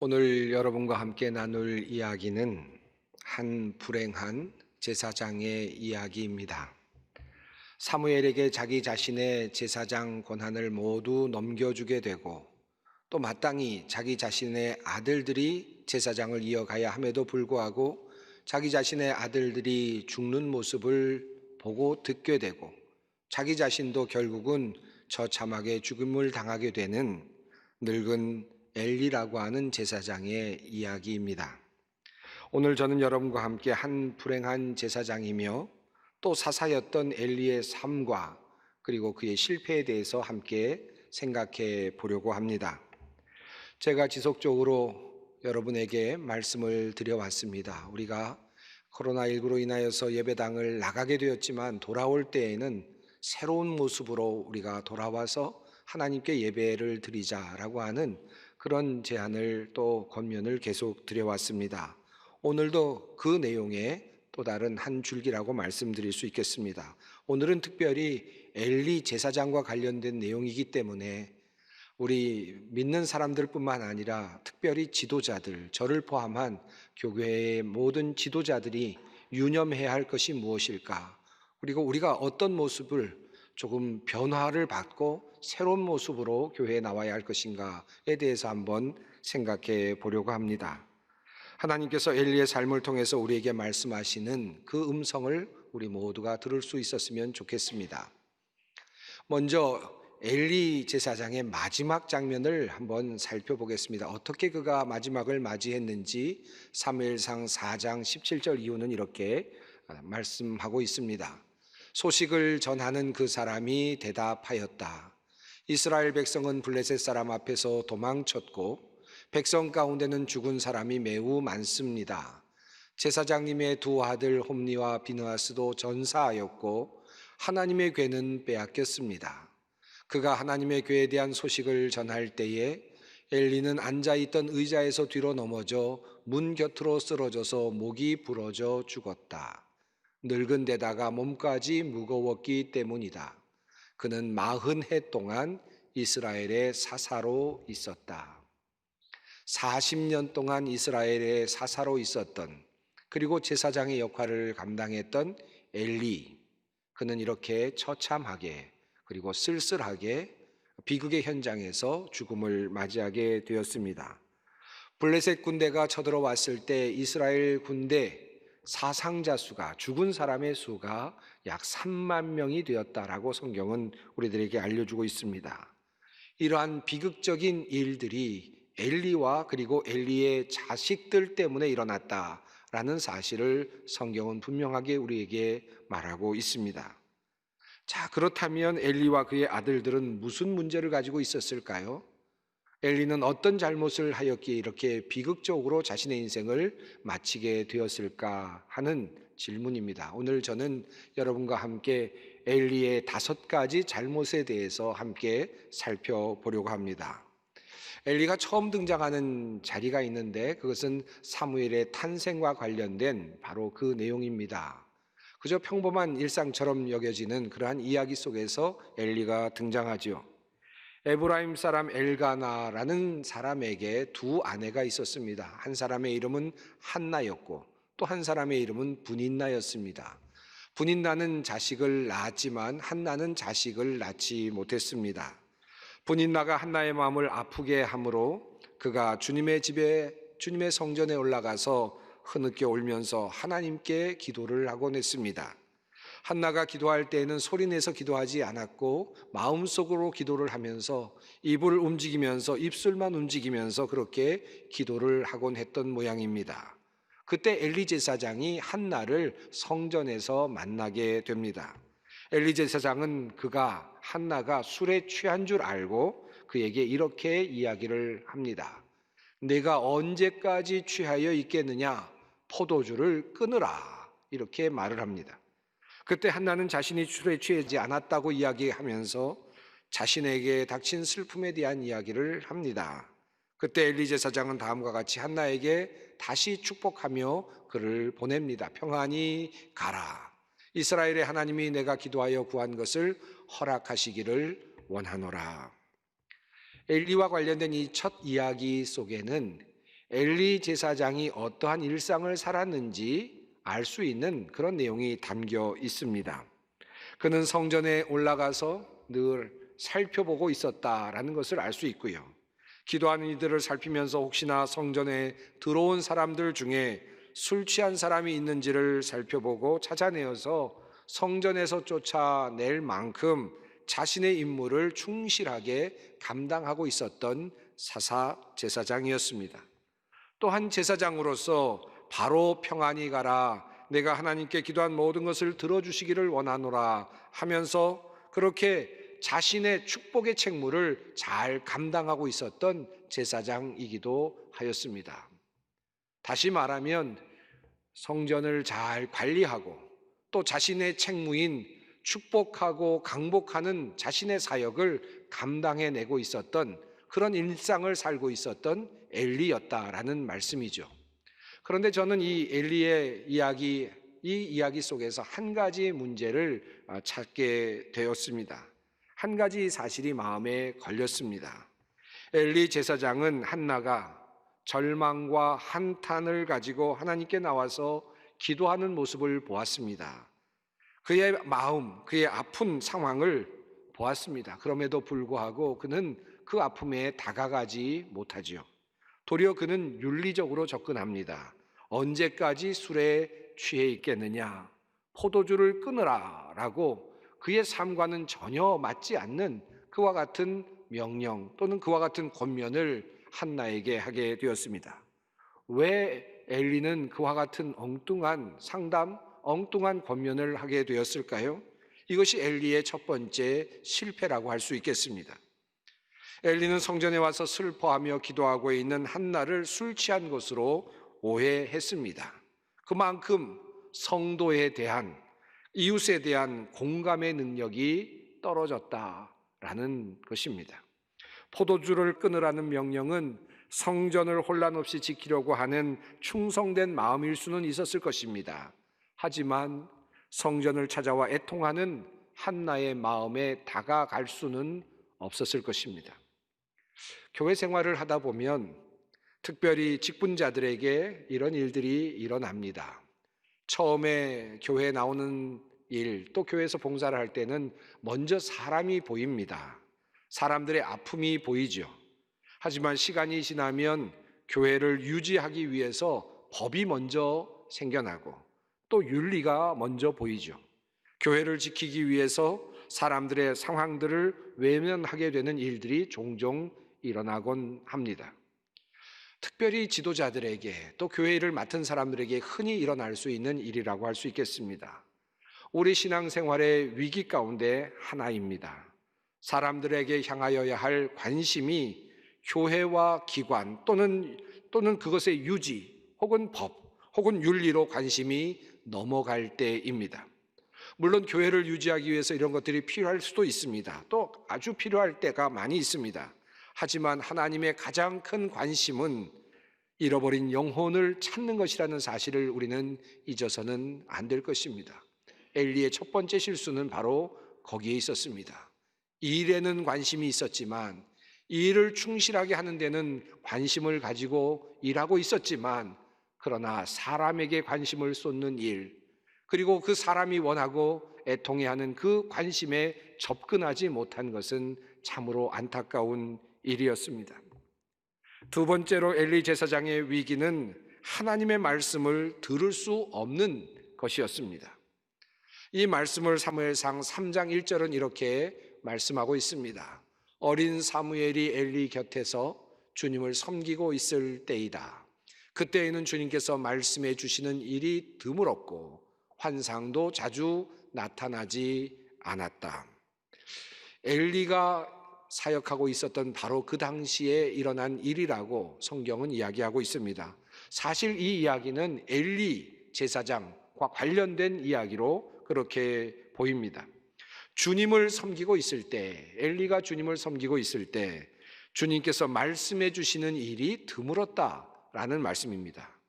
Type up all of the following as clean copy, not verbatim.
오늘 여러분과 함께 나눌 이야기는 한 불행한 제사장의 이야기입니다. 사무엘에게 자기 자신의 제사장 권한을 모두 넘겨주게 되고 또 마땅히 자기 자신의 아들들이 제사장을 이어가야 함에도 불구하고 자기 자신의 아들들이 죽는 모습을 보고 듣게 되고 자기 자신도 결국은 처참하게 죽음을 당하게 되는 늙은 엘리라고 하는 제사장의 이야기입니다. 오늘 저는 여러분과 함께 한 불행한 제사장이며 또 사사였던 엘리의 삶과 그리고 그의 실패에 대해서 함께 생각해 보려고 합니다. 제가 지속적으로 여러분에게 말씀을 드려왔습니다. 우리가 코로나19로 인하여서 예배당을 나가게 되었지만 돌아올 때에는 새로운 모습으로 우리가 돌아와서 하나님께 예배를 드리자라고 하는 그런 제안을 또 권면을 계속 드려왔습니다. 오늘도 그 내용의 또 다른 한 줄기라고 말씀드릴 수 있겠습니다. 오늘은 특별히 엘리 제사장과 관련된 내용이기 때문에 우리 믿는 사람들뿐만 아니라 특별히 지도자들, 저를 포함한 교회의 모든 지도자들이 유념해야 할 것이 무엇일까? 그리고 우리가 어떤 모습을 조금 변화를 받고 새로운 모습으로 교회에 나와야 할 것인가에 대해서 한번 생각해 보려고 합니다. 하나님께서 엘리의 삶을 통해서 우리에게 말씀하시는 그 음성을 우리 모두가 들을 수 있었으면 좋겠습니다. 먼저 엘리 제사장의 마지막 장면을 한번 살펴보겠습니다. 어떻게 그가 마지막을 맞이했는지 사무엘상 4장 17절 이후는 이렇게 말씀하고 있습니다. 소식을 전하는 그 사람이 대답하였다. 이스라엘 백성은 블레셋 사람 앞에서 도망쳤고 백성 가운데는 죽은 사람이 매우 많습니다. 제사장님의 두 아들 홈니와 비느하스도 전사하였고 하나님의 궤는 빼앗겼습니다. 그가 하나님의 궤에 대한 소식을 전할 때에 엘리는 앉아있던 의자에서 뒤로 넘어져 문 곁으로 쓰러져서 목이 부러져 죽었다. 늙은 데다가 몸까지 무거웠기 때문이다. 그는 40해 동안 이스라엘의 사사로 있었다. 40년 동안 이스라엘의 사사로 있었던 그리고 제사장의 역할을 감당했던 엘리, 그는 이렇게 처참하게 그리고 쓸쓸하게 비극의 현장에서 죽음을 맞이하게 되었습니다. 블레셋 군대가 쳐들어왔을 때 이스라엘 군대 사상자 수가, 죽은 사람의 수가 약 3만 명이 되었다라고 성경은 우리들에게 알려주고 있습니다. 이러한 비극적인 일들이 엘리와 그리고 엘리의 자식들 때문에 일어났다라는 사실을 성경은 분명하게 우리에게 말하고 있습니다. 자, 그렇다면 엘리와 그의 아들들은 무슨 문제를 가지고 있었을까요? 엘리는 어떤 잘못을 하였기에 이렇게 비극적으로 자신의 인생을 마치게 되었을까 하는 질문입니다. 오늘 저는 여러분과 함께 엘리의 5가지 잘못에 대해서 함께 살펴보려고 합니다. 엘리가 처음 등장하는 자리가 있는데 그것은 사무엘의 탄생과 관련된 바로 그 내용입니다. 그저 평범한 일상처럼 여겨지는 그러한 이야기 속에서 엘리가 등장하죠. 에브라임 사람 엘가나라는 사람에게 두 아내가 있었습니다. 한 사람의 이름은 한나였고 또 한 사람의 이름은 분인나였습니다. 분인나는 자식을 낳았지만 한나는 자식을 낳지 못했습니다. 분인나가 한나의 마음을 아프게 함으로 그가 주님의 집에, 주님의 성전에 올라가서 흐느껴 울면서 하나님께 기도를 하곤 했습니다. 한나가 기도할 때에는 소리내서 기도하지 않았고 마음속으로 기도를 하면서 입을 움직이면서 입술만 움직이면서 그렇게 기도를 하곤 했던 모양입니다. 그때 엘리 제사장이 한나를 성전에서 만나게 됩니다. 엘리 제사장은 한나가 술에 취한 줄 알고 그에게 이렇게 이야기를 합니다. 내가 언제까지 취하여 있겠느냐? 포도주를 끊으라. 이렇게 말을 합니다. 그때 한나는 자신이 술에 취하지 않았다고 이야기하면서 자신에게 닥친 슬픔에 대한 이야기를 합니다. 그때 엘리 제사장은 다음과 같이 한나에게 다시 축복하며 그를 보냅니다. 평안히 가라. 이스라엘의 하나님이 내가 기도하여 구한 것을 허락하시기를 원하노라. 엘리와 관련된 이 첫 이야기 속에는 엘리 제사장이 어떠한 일상을 살았는지 알 수 있는 그런 내용이 담겨 있습니다. 그는 성전에 올라가서 늘 살펴보고 있었다라는 것을 알 수 있고요. 기도하는 이들을 살피면서 혹시나 성전에 들어온 사람들 중에 술 취한 사람이 있는지를 살펴보고 찾아내어서 성전에서 쫓아낼 만큼 자신의 임무를 충실하게 감당하고 있었던 사사 제사장이었습니다. 또한 제사장으로서 바로 평안히 가라, 내가 하나님께 기도한 모든 것을 들어주시기를 원하노라 하면서 그렇게 자신의 축복의 책무를 잘 감당하고 있었던 제사장이기도 하였습니다. 다시 말하면 성전을 잘 관리하고 또 자신의 책무인 축복하고 강복하는 자신의 사역을 감당해내고 있었던 그런 일상을 살고 있었던 엘리였다라는 말씀이죠. 그런데 저는 이 엘리의 이야기, 이 이야기 속에서 한 가지 문제를 찾게 되었습니다. 한 가지 사실이 마음에 걸렸습니다. 엘리 제사장은 한나가 절망과 한탄을 가지고 하나님께 나와서 기도하는 모습을 보았습니다. 그의 마음, 그의 아픈 상황을 보았습니다. 그럼에도 불구하고 그는 그 아픔에 다가가지 못하지요. 도리어 그는 윤리적으로 접근합니다. 언제까지 술에 취해 있겠느냐? 포도주를 끊으라 라고 그의 삶과는 전혀 맞지 않는 그와 같은 명령 또는 그와 같은 권면을 한나에게 하게 되었습니다. 왜 엘리는 그와 같은 엉뚱한 상담, 엉뚱한 권면을 하게 되었을까요? 이것이 엘리의 첫 번째 실패라고 할 수 있겠습니다. 엘리는 성전에 와서 슬퍼하며 기도하고 있는 한나를 술 취한 것으로 오해했습니다. 그만큼 성도에 대한, 이웃에 대한 공감의 능력이 떨어졌다라는 것입니다. 포도주를 끊으라는 명령은 성전을 혼란 없이 지키려고 하는 충성된 마음일 수는 있었을 것입니다. 하지만 성전을 찾아와 애통하는 한나의 마음에 다가갈 수는 없었을 것입니다. 교회 생활을 하다 보면 특별히 직분자들에게 이런 일들이 일어납니다. 처음에 교회에 나오는 일, 또 교회에서 봉사를 할 때는 먼저 사람이 보입니다. 사람들의 아픔이 보이죠. 하지만 시간이 지나면 교회를 유지하기 위해서 법이 먼저 생겨나고 또 윤리가 먼저 보이죠. 교회를 지키기 위해서 사람들의 상황들을 외면하게 되는 일들이 종종 일어나곤 합니다. 특별히 지도자들에게 또 교회 일을 맡은 사람들에게 흔히 일어날 수 있는 일이라고 할 수 있겠습니다. 우리 신앙생활의 위기 가운데 하나입니다. 사람들에게 향하여야 할 관심이 교회와 기관 또는 그것의 유지 혹은 법 혹은 윤리로 관심이 넘어갈 때입니다. 물론 교회를 유지하기 위해서 이런 것들이 필요할 수도 있습니다. 또 아주 필요할 때가 많이 있습니다. 하지만 하나님의 가장 큰 관심은 잃어버린 영혼을 찾는 것이라는 사실을 우리는 잊어서는 안 될 것입니다. 엘리의 첫 번째 실수는 바로 거기에 있었습니다. 일에는 관심이 있었지만, 이 일을 충실하게 하는 데는 관심을 가지고 일하고 있었지만, 그러나 사람에게 관심을 쏟는 일, 그리고 그 사람이 원하고 애통해하는 그 관심에 접근하지 못한 것은 참으로 안타까운 일이었습니다. 두 번째로 엘리 제사장의 위기는 하나님의 말씀을 들을 수 없는 것이었습니다. 이 말씀을 사무엘상 3장 1절은 이렇게 말씀하고 있습니다. 어린 사무엘이 엘리 곁에서 주님을 섬기고 있을 때이다. 그때에는 주님께서 말씀해 주시는 일이 드물었고 환상도 자주 나타나지 않았다. 엘리가 사역하고 있었던 바로 그 당시에 일어난 일이라고 성경은 이야기하고 있습니다. 사실 이 이야기는 엘리 제사장과 관련된 이야기로 그렇게 보입니다. 주님을 섬기고 있을 때, 엘리가 주님을 섬기고 있을 때 주님께서 말씀해 주시는 일이 드물었다라는 말씀입니다.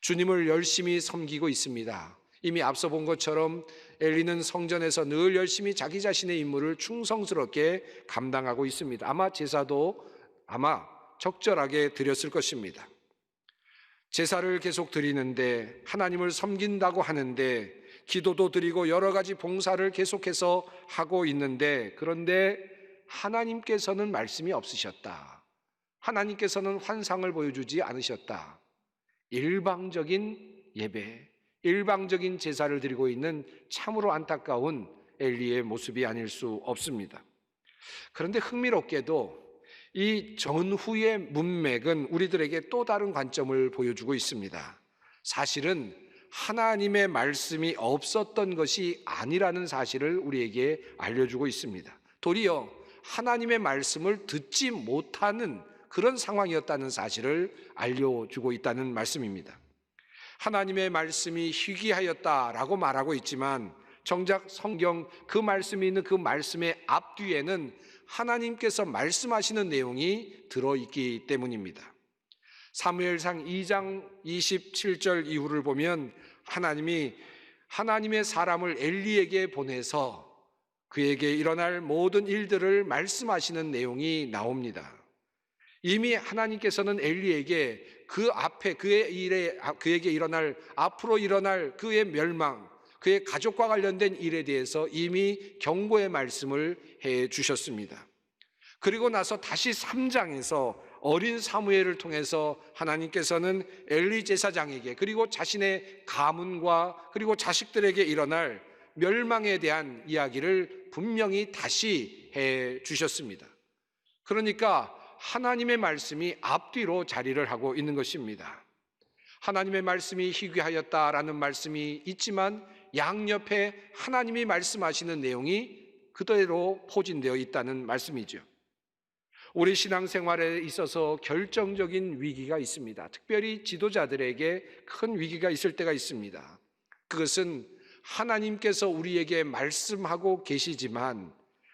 주님을 열심히 섬기고 있습니다. 이미 앞서 본 것처럼 엘리는 성전에서 늘 열심히 자기 자신의 임무를 충성스럽게 감당하고 있습니다. 아마 제사도 적절하게 드렸을 것입니다. 제사를 계속 드리는데, 하나님을 섬긴다고 하는데, 기도도 드리고 여러 가지 봉사를 계속해서 하고 있는데, 그런데 하나님께서는 말씀이 없으셨다. 하나님께서는 환상을 보여주지 않으셨다. 일방적인 예배, 일방적인 제사를 드리고 있는 참으로 안타까운 엘리의 모습이 아닐 수 없습니다. 그런데 흥미롭게도 이 전후의 문맥은 우리들에게 또 다른 관점을 보여주고 있습니다. 사실은 하나님의 말씀이 없었던 것이 아니라는 사실을 우리에게 알려주고 있습니다. 도리어 하나님의 말씀을 듣지 못하는 그런 상황이었다는 사실을 알려주고 있다는 말씀입니다. 하나님의 말씀이 희귀하였다라고 말하고 있지만, 정작 성경 그 말씀이 있는 그 말씀의 앞뒤에는 하나님께서 말씀하시는 내용이 들어있기 때문입니다. 사무엘상 2장 27절 이후를 보면 하나님이 하나님의 사람을 엘리에게 보내서 그에게 일어날 모든 일들을 말씀하시는 내용이 나옵니다. 이미 하나님께서는 엘리에게 그 앞에 그에게 일어날, 앞으로 일어날 그의 멸망, 그의 가족과 관련된 일에 대해서 이미 경고의 말씀을 해 주셨습니다. 그리고 나서 다시 3장에서 어린 사무엘을 통해서 하나님께서는 엘리 제사장에게, 그리고 자신의 가문과 그리고 자식들에게 일어날 멸망에 대한 이야기를 분명히 다시 해 주셨습니다. 그러니까 하나님의 말씀이 앞뒤로 자리를 하고 있는 것입니다. 하나님의 말씀이 희귀하였다라는 말씀이 있지만, 양옆에 하나님이 말씀하시는 내용이 그대로 포진되어 있다는 말씀이죠. 우리 신앙생활에 있어서 결정적인 위기가 있습니다. 특별히 지도자들에게 큰 위기가 있을 때가 있습니다. 그것은 하나님께서 우리에게 말씀하고 계시지만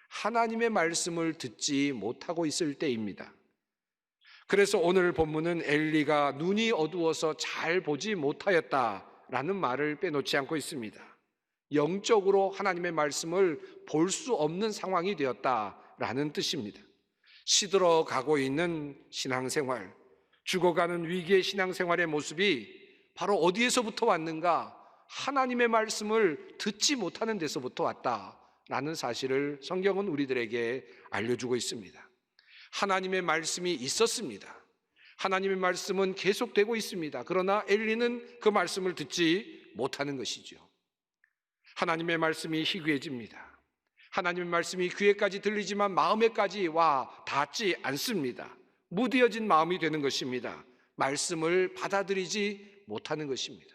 하나님의 말씀을 듣지 못하고 있을 때입니다. 그래서 오늘 본문은 엘리가 눈이 어두워서 잘 보지 못하였다라는 말을 빼놓지 않고 있습니다. 영적으로 하나님의 말씀을 볼 수 없는 상황이 되었다라는 뜻입니다. 시들어가고 있는 신앙생활, 죽어가는 위기의 신앙생활의 모습이 바로 어디에서부터 왔는가? 하나님의 말씀을 듣지 못하는 데서부터 왔다라는 사실을 성경은 우리들에게 알려주고 있습니다. 하나님의 말씀이 있었습니다. 하나님의 말씀은 계속되고 있습니다. 그러나 엘리는 그 말씀을 듣지 못하는 것이죠. 하나님의 말씀이 희귀해집니다. 하나님의 말씀이 귀에까지 들리지만 마음에까지 와 닿지 않습니다. 무뎌진 마음이 되는 것입니다. 말씀을 받아들이지 못하는 것입니다.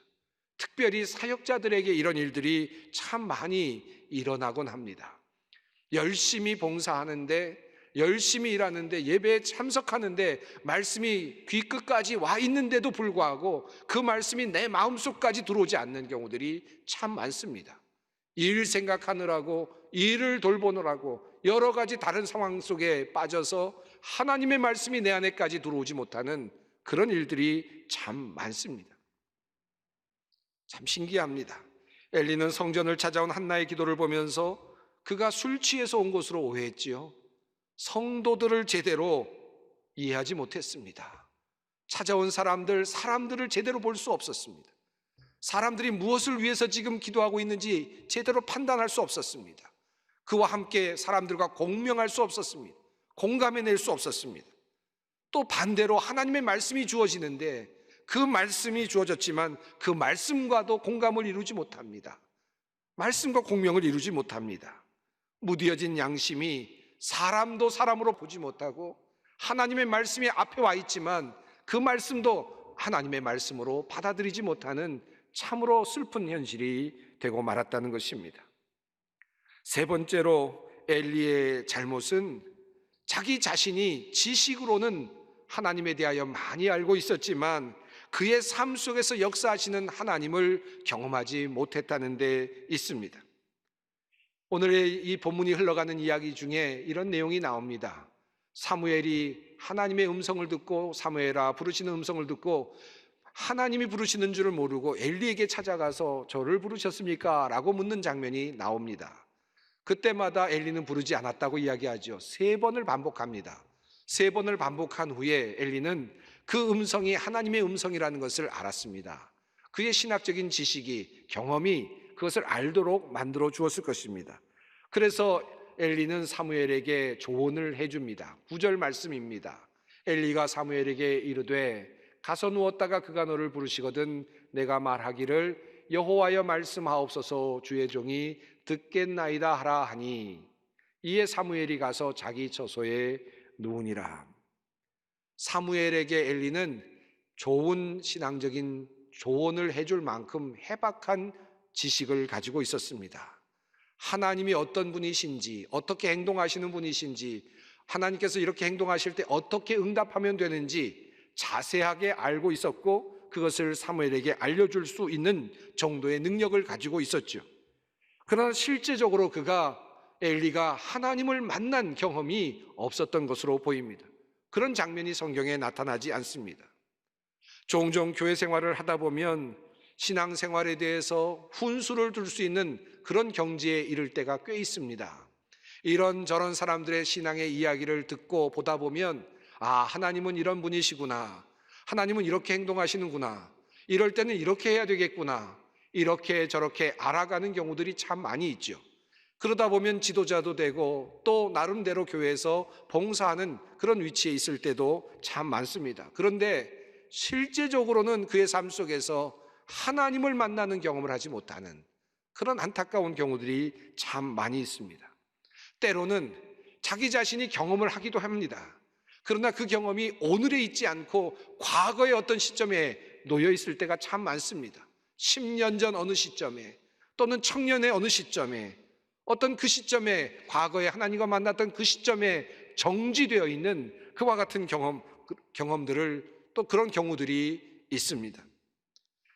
특별히 사역자들에게 이런 일들이 참 많이 일어나곤 합니다. 열심히 봉사하는데, 열심히 일하는데, 예배에 참석하는데 말씀이 귀 끝까지 와 있는데도 불구하고 그 말씀이 내 마음속까지 들어오지 않는 경우들이 참 많습니다. 일 생각하느라고, 일을 돌보느라고 여러 가지 다른 상황 속에 빠져서 하나님의 말씀이 내 안에까지 들어오지 못하는 그런 일들이 참 많습니다. 참 신기합니다. 엘리는 성전을 찾아온 한나의 기도를 보면서 그가 술 취해서 온 것으로 오해했지요. 성도들을 제대로 이해하지 못했습니다. 찾아온 사람들을 제대로 볼 수 없었습니다. 사람들이 무엇을 위해서 지금 기도하고 있는지 제대로 판단할 수 없었습니다. 그와 함께 사람들과 공명할 수 없었습니다. 공감해낼 수 없었습니다. 또 반대로 하나님의 말씀이 주어지는데, 그 말씀이 주어졌지만 그 말씀과도 공감을 이루지 못합니다. 말씀과 공명을 이루지 못합니다. 무뎌진 양심이 사람도 사람으로 보지 못하고, 하나님의 말씀이 앞에 와 있지만 그 말씀도 하나님의 말씀으로 받아들이지 못하는 참으로 슬픈 현실이 되고 말았다는 것입니다. 세 번째로 엘리의 잘못은 자기 자신이 지식으로는 하나님에 대하여 많이 알고 있었지만 그의 삶 속에서 역사하시는 하나님을 경험하지 못했다는 데 있습니다. 오늘의 이 본문이 흘러가는 이야기 중에 이런 내용이 나옵니다. 사무엘이 하나님의 음성을 듣고, 사무엘아 부르시는 음성을 듣고 하나님이 부르시는 줄을 모르고 엘리에게 찾아가서 저를 부르셨습니까? 라고 묻는 장면이 나옵니다. 그때마다 엘리는 부르지 않았다고 이야기하죠. 3번을 반복합니다. 3번을 반복한 후에 엘리는 그 음성이 하나님의 음성이라는 것을 알았습니다. 그의 신학적인 지식이, 경험이 그것을 알도록 만들어 주었을 것입니다. 그래서 엘리는 사무엘에게 조언을 해줍니다. 9절 말씀입니다. 엘리가 사무엘에게 이르되 가서 누웠다가 그가 너를 부르시거든 내가 말하기를 여호와여 말씀하옵소서 주의 종이 듣겠나이다 하라 하니 이에 사무엘이 가서 자기 처소에 누우니라. 사무엘에게 엘리는 좋은 신앙적인 조언을 해줄 만큼 해박한 지식을 가지고 있었습니다. 하나님이 어떤 분이신지, 어떻게 행동하시는 분이신지, 하나님께서 이렇게 행동하실 때 어떻게 응답하면 되는지 자세하게 알고 있었고 그것을 사무엘에게 알려줄 수 있는 정도의 능력을 가지고 있었죠. 그러나 실제적으로 엘리가 하나님을 만난 경험이 없었던 것으로 보입니다. 그런 장면이 성경에 나타나지 않습니다. 종종 교회 생활을 하다 보면 신앙생활에 대해서 훈수를 둘 수 있는 그런 경지에 이를 때가 꽤 있습니다. 이런저런 사람들의 신앙의 이야기를 듣고 보다 보면 하나님은 이런 분이시구나, 하나님은 이렇게 행동하시는구나, 이럴 때는 이렇게 해야 되겠구나, 이렇게 저렇게 알아가는 경우들이 참 많이 있죠. 그러다 보면 지도자도 되고 또 나름대로 교회에서 봉사하는 그런 위치에 있을 때도 참 많습니다. 그런데 실제적으로는 그의 삶 속에서 하나님을 만나는 경험을 하지 못하는 그런 안타까운 경우들이 참 많이 있습니다. 때로는 자기 자신이 경험을 하기도 합니다. 그러나 그 경험이 오늘에 있지 않고 과거의 어떤 시점에 놓여 있을 때가 참 많습니다. 10년 전 어느 시점에 또는 청년의 어느 시점에 어떤 그 시점에 과거에 하나님과 만났던 그 시점에 정지되어 있는 그와 같은 경험들을 또 그런 경우들이 있습니다.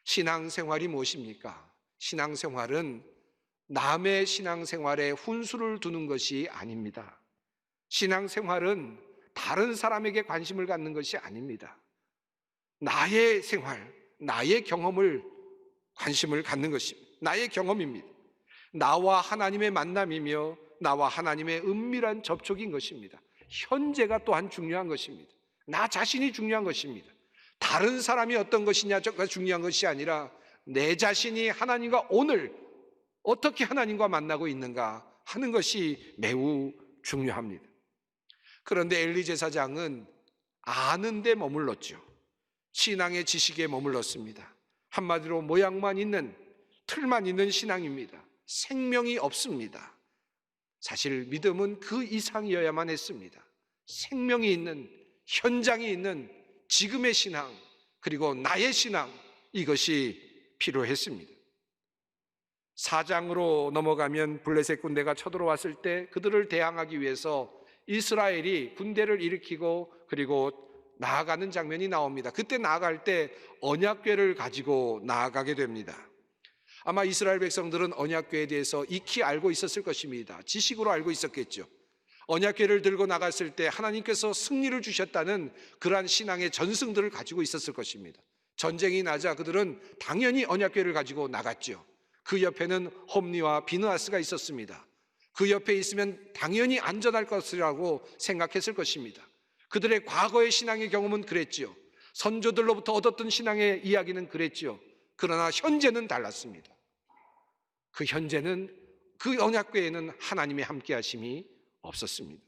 신앙생활이 무엇입니까? 신앙생활은 남의 신앙생활에 훈수를 두는 것이 아닙니다. 신앙생활은 다른 사람에게 관심을 갖는 것이 아닙니다. 나의 생활, 나의 경험을 관심을 갖는 것입니다. 나의 경험입니다. 나와 하나님의 만남이며 나와 하나님의 은밀한 접촉인 것입니다. 현재가 또한 중요한 것입니다. 나 자신이 중요한 것입니다. 다른 사람이 어떤 것이냐가 중요한 것이 아니라 내 자신이 하나님과 오늘 어떻게 하나님과 만나고 있는가 하는 것이 매우 중요합니다. 그런데 엘리 제사장은 아는 데 머물렀죠. 신앙의 지식에 머물렀습니다. 한마디로 모양만 있는, 틀만 있는 신앙입니다. 생명이 없습니다. 사실 믿음은 그 이상이어야만 했습니다. 생명이 있는, 현장이 있는 지금의 신앙, 그리고 나의 신앙, 이것이 필요했습니다. 4장으로 넘어가면 블레셋 군대가 쳐들어왔을 때 그들을 대항하기 위해서 이스라엘이 군대를 일으키고 그리고 나아가는 장면이 나옵니다. 그때 나아갈 때 언약궤를 가지고 나아가게 됩니다. 아마 이스라엘 백성들은 언약궤에 대해서 익히 알고 있었을 것입니다. 지식으로 알고 있었겠죠. 언약궤를 들고 나갔을 때 하나님께서 승리를 주셨다는 그러한 신앙의 전승들을 가지고 있었을 것입니다. 전쟁이 나자 그들은 당연히 언약궤를 가지고 나갔죠. 그 옆에는 홈리와 비느하스가 있었습니다. 그 옆에 있으면 당연히 안전할 것이라고 생각했을 것입니다. 그들의 과거의 신앙의 경험은 그랬죠. 선조들로부터 얻었던 신앙의 이야기는 그랬죠. 그러나 현재는 달랐습니다. 그 현재는 그 언약궤에는 하나님의 함께하심이 없었습니다.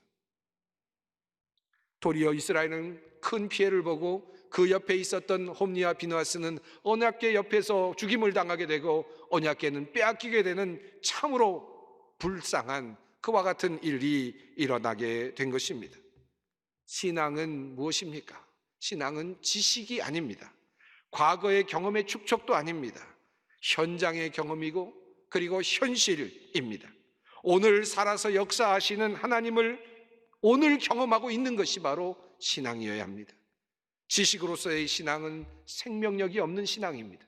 도리어 이스라엘은 큰 피해를 보고 그 옆에 있었던 홈리와 비느하스는 언약궤 옆에서 죽임을 당하게 되고 언약궤는 빼앗기게 되는 참으로 불쌍한 그와 같은 일이 일어나게 된 것입니다. 신앙은 무엇입니까? 신앙은 지식이 아닙니다. 과거의 경험의 축적도 아닙니다. 현장의 경험이고 그리고 현실입니다. 오늘 살아서 역사하시는 하나님을 오늘 경험하고 있는 것이 바로 신앙이어야 합니다. 지식으로서의 신앙은 생명력이 없는 신앙입니다.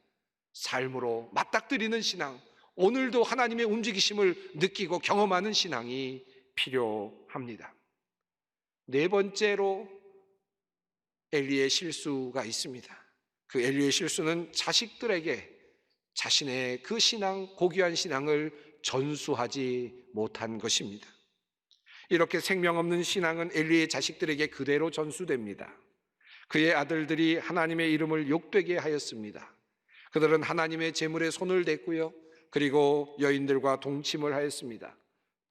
삶으로 맞닥뜨리는 신앙, 오늘도 하나님의 움직이심을 느끼고 경험하는 신앙이 필요합니다. 네 번째로 엘리의 실수가 있습니다. 그 엘리의 실수는 자식들에게 자신의 그 신앙, 고귀한 신앙을 전수하지 못한 것입니다. 이렇게 생명 없는 신앙은 엘리의 자식들에게 그대로 전수됩니다. 그의 아들들이 하나님의 이름을 욕되게 하였습니다. 그들은 하나님의 재물에 손을 댔고요, 그리고 여인들과 동침을 하였습니다.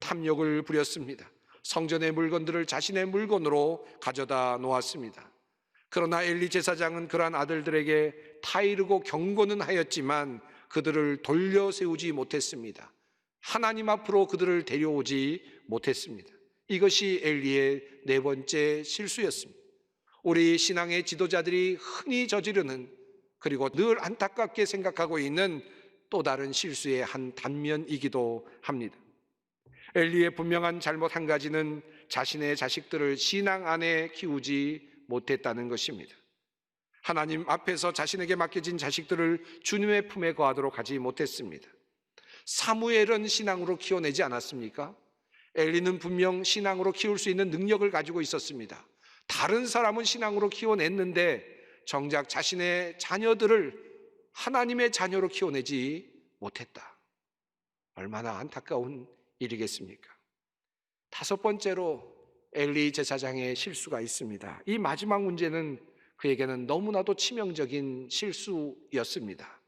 탐욕을 부렸습니다. 성전의 물건들을 자신의 물건으로 가져다 놓았습니다. 그러나 엘리 제사장은 그러한 아들들에게 타이르고 경고는 하였지만 그들을 돌려 세우지 못했습니다. 하나님 앞으로 그들을 데려오지 못했습니다. 이것이 엘리의 네 번째 실수였습니다. 우리 신앙의 지도자들이 흔히 저지르는, 그리고 늘 안타깝게 생각하고 있는 또 다른 실수의 한 단면이기도 합니다. 엘리의 분명한 잘못 한 가지는 자신의 자식들을 신앙 안에 키우지 못했다는 것입니다. 하나님 앞에서 자신에게 맡겨진 자식들을 주님의 품에 거하도록 하지 못했습니다. 사무엘은 신앙으로 키워내지 않았습니까? 엘리는 분명 신앙으로 키울 수 있는 능력을 가지고 있었습니다. 다른 사람은 신앙으로 키워냈는데 정작 자신의 자녀들을 하나님의 자녀로 키워내지 못했다. 얼마나 안타까운 일이겠습니까? 다섯 번째로 엘리 제사장의 실수가 있습니다. 이 마지막 문제는 그에게는 너무나도 치명적인 실수였습니다.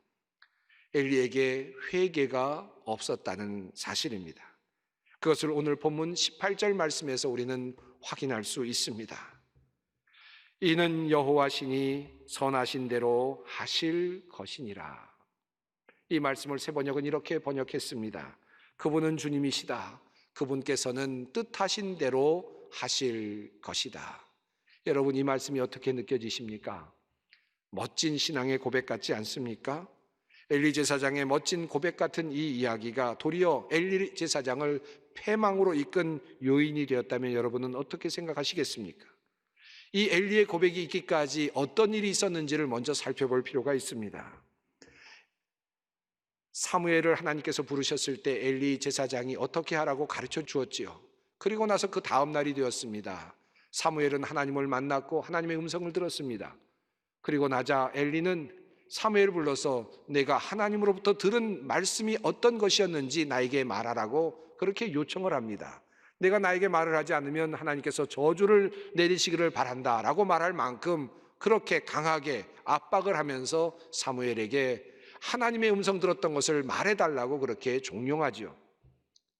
엘리에게 회개가 없었다는 사실입니다. 그것을 오늘 본문 18절 말씀에서 우리는 확인할 수 있습니다. 이는 여호와 신이 선하신 대로 하실 것이니라. 이 말씀을 세번역은 이렇게 번역했습니다. 그분은 주님이시다. 그분께서는 뜻하신 대로 하실 것이다. 여러분, 이 말씀이 어떻게 느껴지십니까? 멋진 신앙의 고백 같지 않습니까? 엘리 제사장의 멋진 고백 같은 이 이야기가 도리어 엘리 제사장을 패망으로 이끈 요인이 되었다면 여러분은 어떻게 생각하시겠습니까? 이 엘리의 고백이 있기까지 어떤 일이 있었는지를 먼저 살펴볼 필요가 있습니다. 사무엘을 하나님께서 부르셨을 때 엘리 제사장이 어떻게 하라고 가르쳐 주었지요. 그리고 나서 그 다음 날이 되었습니다. 사무엘은 하나님을 만났고 하나님의 음성을 들었습니다. 그리고 나자 엘리는 사무엘을 불러서 내가 하나님으로부터 들은 말씀이 어떤 것이었는지 나에게 말하라고 그렇게 요청을 합니다. 내가 나에게 말을 하지 않으면 하나님께서 저주를 내리시기를 바란다 라고 말할 만큼 그렇게 강하게 압박을 하면서 사무엘에게 하나님의 음성 들었던 것을 말해달라고 그렇게 종용하죠.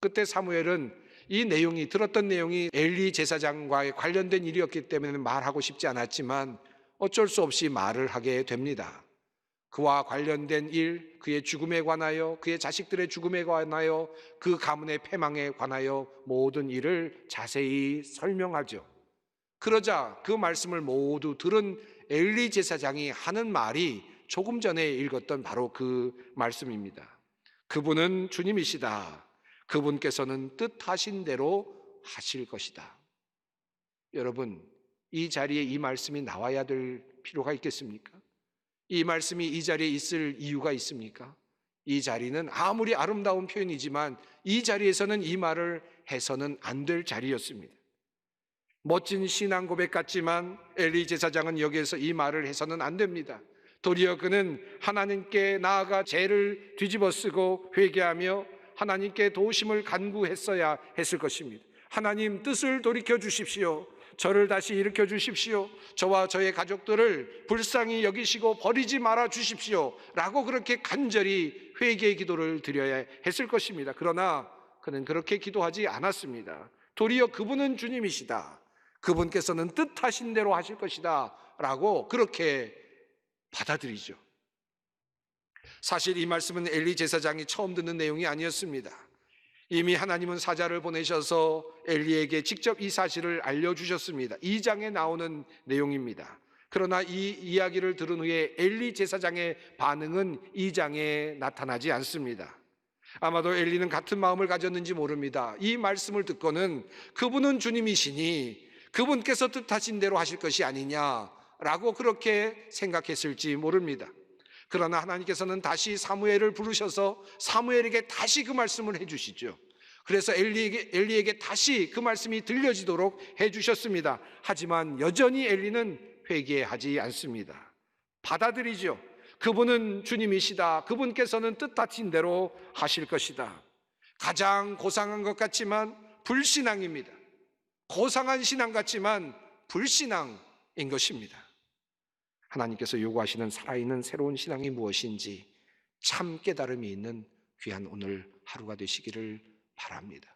그때 사무엘은 이 내용이, 들었던 내용이 엘리 제사장과의 관련된 일이었기 때문에 말하고 싶지 않았지만 어쩔 수 없이 말을 하게 됩니다. 그와 관련된 일, 그의 죽음에 관하여, 그의 자식들의 죽음에 관하여, 그 가문의 패망에 관하여 모든 일을 자세히 설명하죠. 그러자 그 말씀을 모두 들은 엘리 제사장이 하는 말이 조금 전에 읽었던 바로 그 말씀입니다. 그분은 주님이시다. 그분께서는 뜻하신 대로 하실 것이다. 여러분, 이 자리에 이 말씀이 나와야 될 필요가 있겠습니까? 이 말씀이 이 자리에 있을 이유가 있습니까? 이 자리는 아무리 아름다운 표현이지만 이 자리에서는 이 말을 해서는 안 될 자리였습니다. 멋진 신앙 고백 같지만 엘리 제사장은 여기에서 이 말을 해서는 안 됩니다. 도리어 그는 하나님께 나아가 죄를 뒤집어쓰고 회개하며 하나님께 도우심을 간구했어야 했을 것입니다. 하나님, 뜻을 돌이켜 주십시오. 저를 다시 일으켜 주십시오. 저와 저의 가족들을 불쌍히 여기시고 버리지 말아 주십시오 라고 그렇게 간절히 회개의 기도를 드려야 했을 것입니다. 그러나 그는 그렇게 기도하지 않았습니다. 도리어 그분은 주님이시다. 그분께서는 뜻하신 대로 하실 것이다 라고 그렇게 받아들이죠. 사실 이 말씀은 엘리 제사장이 처음 듣는 내용이 아니었습니다. 이미 하나님은 사자를 보내셔서 엘리에게 직접 이 사실을 알려주셨습니다. 2장에 나오는 내용입니다. 그러나 이 이야기를 들은 후에 엘리 제사장의 반응은 2장에 나타나지 않습니다. 아마도 엘리는 같은 마음을 가졌는지 모릅니다. 이 말씀을 듣고는 그분은 주님이시니 그분께서 뜻하신 대로 하실 것이 아니냐라고 그렇게 생각했을지 모릅니다. 그러나 하나님께서는 다시 사무엘을 부르셔서 사무엘에게 다시 그 말씀을 해주시죠. 그래서 엘리에게 다시 그 말씀이 들려지도록 해주셨습니다. 하지만 여전히 엘리는 회개하지 않습니다. 받아들이죠. 그분은 주님이시다. 그분께서는 뜻하신 대로 하실 것이다. 가장 고상한 것 같지만 불신앙입니다. 고상한 신앙 같지만 불신앙인 것입니다. 하나님께서 요구하시는 살아있는 새로운 신앙이 무엇인지 참 깨달음이 있는 귀한 오늘 하루가 되시기를 바랍니다.